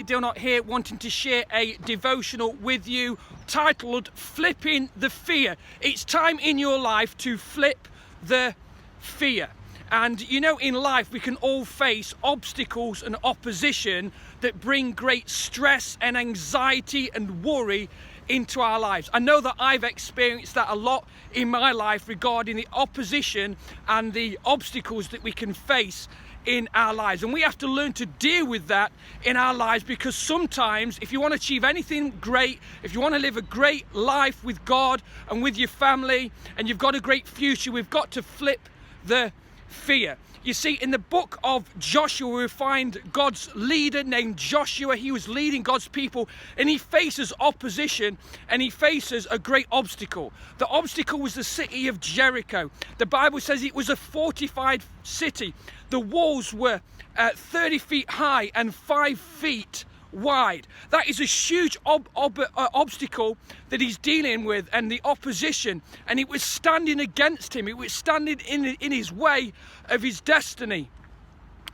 Dilnot here, wanting to share a devotional with you titled Flipping the Fear. It's time in your life to flip the fear. And you know, in life we can all face obstacles and opposition that bring great stress and anxiety and worry into our lives. I know that I've experienced that a lot in my life regarding the opposition and the obstacles that we can face in our lives, and we have to learn to deal with that in our lives, because sometimes if you want to achieve anything great, if you want to live a great life with God and with your family, and you've got a great future, we've got to flip the fear. You see, in the book of Joshua, we find God's leader named Joshua. He was leading God's people, and he faces opposition, and he faces a great obstacle. The obstacle was the city of Jericho. The Bible says it was a fortified city. The walls were 30 feet high and 5 feet wide. That is a huge obstacle that he's dealing with, and the opposition, and it was standing against him. It was standing in his way of his destiny.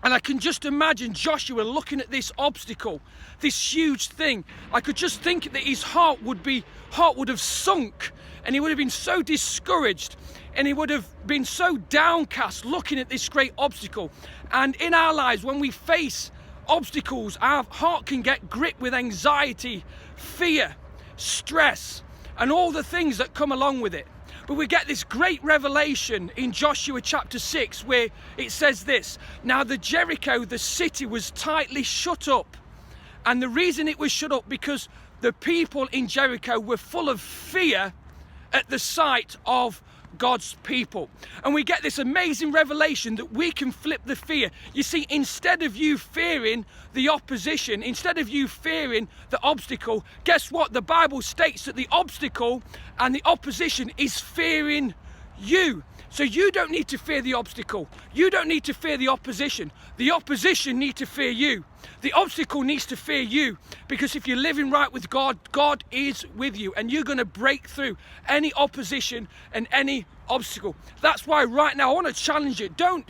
And I can just imagine Joshua looking at this obstacle, this huge thing. I could just think that his heart would have sunk, and he would have been so discouraged, and he would have been so downcast looking at this great obstacle. And in our lives, when we face obstacles, our heart can get gripped with anxiety, fear, stress, and all the things that come along with it. But we get this great revelation in Joshua chapter 6, where it says this: now the Jericho, the city, was tightly shut up. And the reason it was shut up, because the people in Jericho were full of fear at the sight of God's people. And we get this amazing revelation that we can flip the fear. You see, instead of you fearing the opposition, instead of you fearing the obstacle, guess what? The Bible states that the obstacle and the opposition is fearing you. So you don't need to fear the obstacle. You don't need to fear the opposition. The opposition needs to fear you. The obstacle needs to fear you, because if you're living right with God, God is with you, and you're going to break through any opposition and any obstacle. That's why right now I want to challenge you. Don't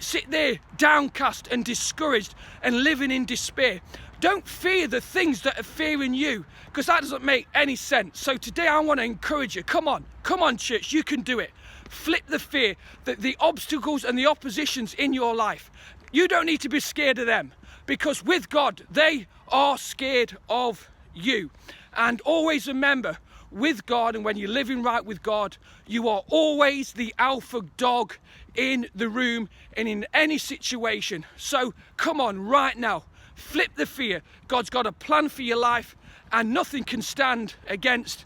sit there downcast and discouraged and living in despair. Don't fear the things that are fearing you, because that doesn't make any sense. So today I want to encourage you. Come on, church, you can do it. Flip the fear, the obstacles and the oppositions in your life. You don't need to be scared of them, because with God, they are scared of you. And always remember, with God, and when you're living right with God, you are always the alpha dog in the room and in any situation. So come on right now, flip the fear. God's got a plan for your life, and nothing can stand against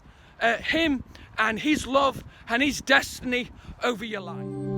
him and his love and his destiny over your life.